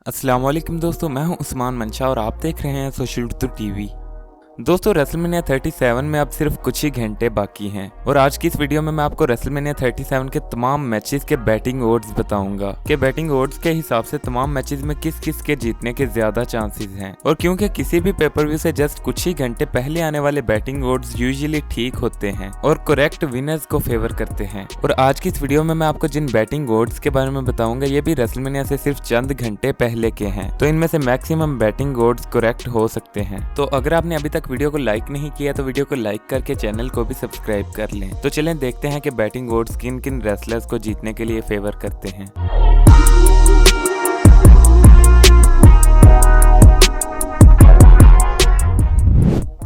अस्सलाम वालेकुम दोस्तों, मैं हूं उस्मान मंशा और आप देख रहे हैं सोशल टीवी। दोस्तों, रेसलमेनिया 37 में अब सिर्फ कुछ ही घंटे बाकी हैं और आज की इस वीडियो में मैं आपको रेसलमेनिया 37 के तमाम मैचेस के बैटिंग ओड्स बताऊंगा कि बैटिंग ओड्स के हिसाब से तमाम मैचेस में किस किस के जीतने के ज्यादा चांसेस हैं और क्योंकि किसी भी पेपर व्यू से जस्ट कुछ ही घंटे पहले आने वाले बैटिंग ओड्स यूजुअली ठीक होते हैं और करेक्ट विनर्स को फेवर करते हैं। और आज की इस वीडियो में मैं आपको जिन बैटिंग ओड्स के बारे में बताऊंगा ये भी रेसलमेनिया से सिर्फ चंद घंटे पहले के हैं, तो इनमें से मैक्सिमम बैटिंग ओड्स करेक्ट हो सकते हैं। तो अगर आपने अभी तक वीडियो को लाइक नहीं किया तो वीडियो को लाइक करके चैनल को भी सब्सक्राइब कर लें। तो चलें देखते हैं कि बैटिंग ओड्स किन किन रेसलर्स को जीतने के लिए फेवर करते हैं।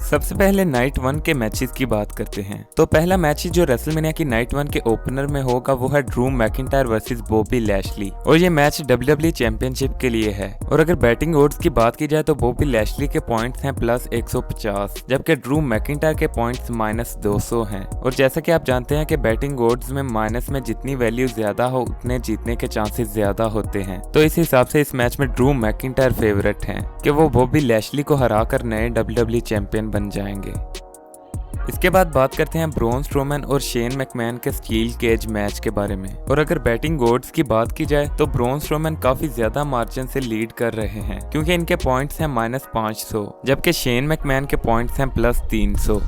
सबसे पहले नाइट 1 के मैचेस की बात करते हैं। तो पहला मैच जो रेसलमेनिया की नाइट 1 के ओपनर में होगा वो है Drew McIntyre versus Bobby Lashley और ये मैच WWE चैंपियनशिप के लिए है। और अगर बैटिंग ओड्स की बात की जाए तो बॉबी लैशली के पॉइंट्स हैं प्लस 150 जबकि ड्रू मैकिंटायर के पॉइंट्स माइनस 200 हैं। और जैसा कि आप जानते हैं कि बैटिंग ओड्स में माइनस में जितनी वैल्यू ज्यादा हो उतने जीतने के चांसेस ज्यादा होते हैं, तो इस हिसाब से इस मैच में ड्रू मैकिंटायर फेवरेट हैं कि वो बॉबी लैशली को हराकर नए WWE चैंपियन बन जाएंगे। इसके बाद बात करते हैं ब्रॉन स्ट्रोमैन और शेन मैकमैन के स्टील केज मैच के बारे में। और अगर बैटिंग ओड्स की बात की जाए तो ब्रॉन स्ट्रोमैन काफी ज्यादा मार्जिन से लीड कर रहे हैं क्योंकि इनके पॉइंट्स हैं माइनस 500 जबकि शेन मैकमैन के पॉइंट्स हैं प्लस 300।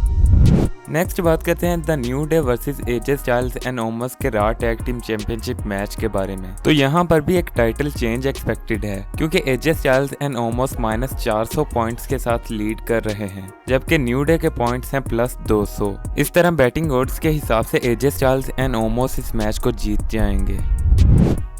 नेक्स्ट बात करते हैं the New Day versus AJ Styles and Omos के Raw tag team championship match के बारे में। तो यहाँ पर भी एक टाइटल चेंज एक्सपेक्टेड है क्योंकि एजे Styles and Ohm's minus 400 points के साथ लीड कर रहे हैं जबकि न्यू डे के पॉइंट्स हैं प्लस 200। इस तरह बैटिंग ओड्स के हिसाब से एजे स्टाइल्स एंड ओमस इस मैच को जीत जाएंगे।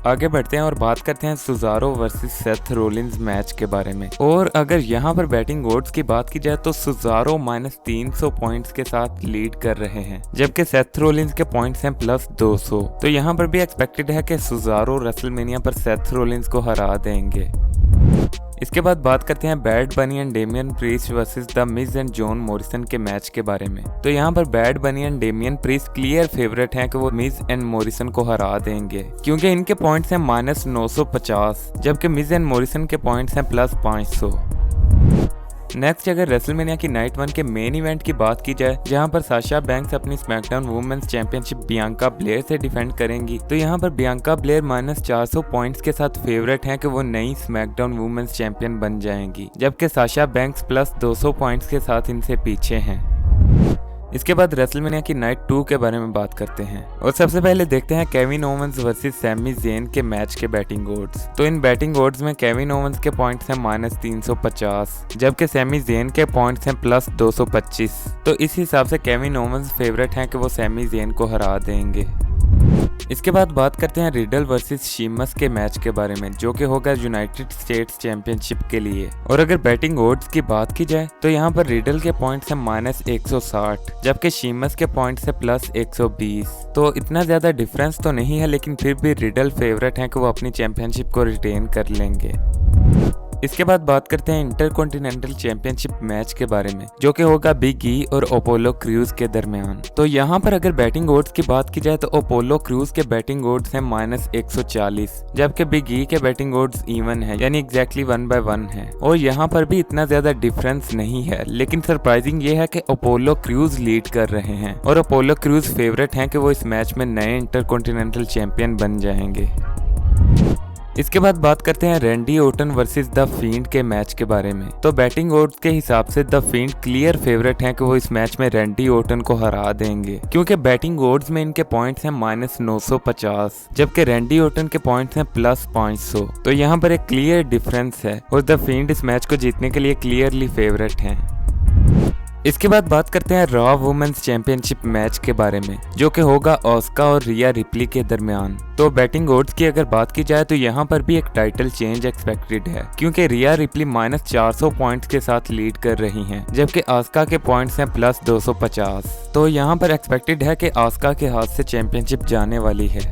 आगे बढ़ते हैं और बात करते हैं सुजारो वर्सेस सेथ रोलिंस मैच के बारे में। और अगर यहाँ पर बैटिंग ओड्स की बात की जाए तो सुजारो माइनस 300 पॉइंट्स के साथ लीड कर रहे हैं जबकि सेथ रोलिंस के पॉइंट्स हैं प्लस 200। तो यहाँ पर भी एक्सपेक्टेड है कि सुजारो रेसलमेनिया पर सेथ रोलिंस को हरा देंगे। इसके बाद बात करते हैं बैड बनी and Damien priest versus the Miz and John Morrison के मैच के बारे में। तो यहाँ पर बैड बनी and Damien priest clear favourite हैं कि वो मिज एंड मॉरिसन को हरा देंगे क्योंकि इनके पॉइंट्स हैं माइनस 950 जबकि मिज एंड मॉरिसन के पॉइंट्स हैं प्लस 500। नेक्स्ट अगर रेसलमेनिया की नाइट 1 के मेन इवेंट की बात की जाए जहां पर साशा बैंक्स अपनी SmackDown women's championship Bianca Belair से डिफेंड करेंगी, तो यहां पर बियांका ब्लेयर माइनस 400 पॉइंट्स के साथ फेवरेट हैं कि वो नई स्मैकडाउन वुमेन्स चैंपियन बन जाएंगी जबकि साशा बैंक्स प्लस 200 पॉइंट्स के साथ इनसे पीछे हैं। इसके बाद रेसलमेनिया की नाइट 2 के बारे में बात करते हैं और सबसे पहले देखते हैं Kevin Owens versus Sammy Zen के मैच के बैटिंग ओड्स। तो इन बैटिंग ओड्स में केविन ओवंस के पॉइंट्स हैं माइनस 350 जबकि सैमी ज़ेन के पॉइंट्स हैं प्लस 225। तो इस हिसाब से केविन ओवंस फेवरेट हैं कि वो सैमी ज़ेन को हरा देंगे। इसके बाद बात करते हैं रिडल वर्सेस शीमस के मैच के बारे में जो कि होगा यूनाइटेड स्टेट्स चैंपियनशिप के लिए। और अगर बैटिंग ओड्स की बात की जाए तो यहाँ पर रिडल के पॉइंट्स हैं माइनस 160 जबकि शीमस के पॉइंट्स हैं प्लस 120। तो इतना ज्यादा डिफरेंस तो नहीं है लेकिन फिर भी रिडल फेवरेट हैं कि वो अपनी चैंपियनशिप को रिटेन कर लेंगे। इसके बाद बात करते हैं इंटरकॉन्टिनेंटल चैंपियनशिप मैच के बारे में जो कि होगा बिग ई और अपोलो क्रूज के दरमियान। तो यहाँ पर अगर बैटिंग ओड्स की बात की जाए तो अपोलो क्रूज के बैटिंग ओड्स हैं माइनस 140 जबकि बिग ई के बैटिंग ओड्स इवन है यानी एग्जैक्टली 1/1 है। और यहाँ पर भी इतना ज्यादा डिफरेंस नहीं है लेकिन सरप्राइजिंग ये है कि अपोलो क्रूज लीड कर रहे हैं और अपोलो क्रूज फेवरेट हैं कि वो इस मैच में नए इंटरकॉन्टिनेंटल चैंपियन बन जाएंगे। इसके बाद बात करते हैं Randy Orton versus the field के मैच के बारे में। तो बैटिंग ओड्स के हिसाब से द फील्ड क्लियर फेवरेट हैं कि वो इस मैच में रैंडी ओटन को हरा देंगे क्योंकि बैटिंग ओड्स में इनके पॉइंट्स हैं माइनस 950 जबकि रैंडी ओटन के पॉइंट्स हैं प्लस 500। तो यहाँ पर एक क्लियर डिफरेंस है और द फील्ड इस मैच को जीतने के लिए क्लियरली फेवरेट हैं। इसके बाद बात करते हैं रॉ वुमेन्स चैंपियनशिप मैच के बारे में जो कि होगा ऑस्का और रिया रिप्ली के दरमियान। तो बैटिंग ओड्स की अगर बात की जाए तो यहाँ पर भी एक टाइटल चेंज एक्सपेक्टेड है क्योंकि रिया रिप्ली माइनस 400 पॉइंट्स के साथ लीड कर रही हैं जबकि ऑस्का के पॉइंट्स हैं प्लस 250। तो यहाँ पर एक्सपेक्टेड है कि ऑस्का के हाथ से चैंपियनशिप जाने वाली है।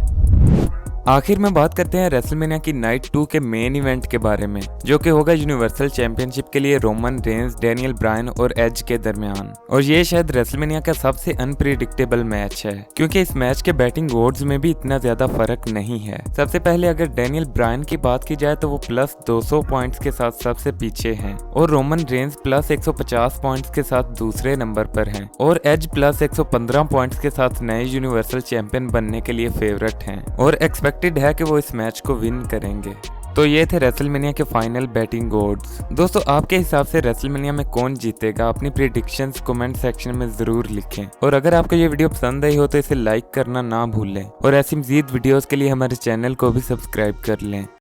आखिर में बात करते हैं रेसलमेनिया की नाइट 2 के मेन इवेंट के बारे में, जो कि होगा यूनिवर्सल चैंपियनशिप के लिए रोमन रेंस, डैनियल ब्रायन और एज के दरमियान। और ये शायद रेसलमेनिया का सबसे अनप्रिडिक्टेबल मैच है, क्योंकि इस मैच के बैटिंग ओड्स में भी इतना ज्यादा फर्क नहीं है। सबसे पहले अगर डैनियल ब्रायन की बात की जाए तो वो प्लस 200 पॉइंट्स के साथ सबसे पीछे हैं, और रोमन रेंस प्लस 150 पॉइंट्स के साथ दूसरे नंबर पर हैं, और एज प्लस 115 पॉइंट्स के साथ नए यूनिवर्सल चैंपियन बनने के लिए फेवरेट हैं, और एक्सपेक्टेड है कि वो इस मैच को विन करेंगे। तो ये थे रेसलमेनिया के फाइनल बैटिंग ओड्स। दोस्तों, आपके हिसाब से रेसलमेनिया में कौन जीतेगा? अपनी प्रेडिक्शंस कमेंट सेक्शन में जरूर लिखें, और अगर आपको ये वीडियो पसंद आई हो तो इसे लाइक करना ना भूलें, और ऐसी मजीद वीडियोस के लिए हमारे चैनल को भी सब्सक्राइब कर लें।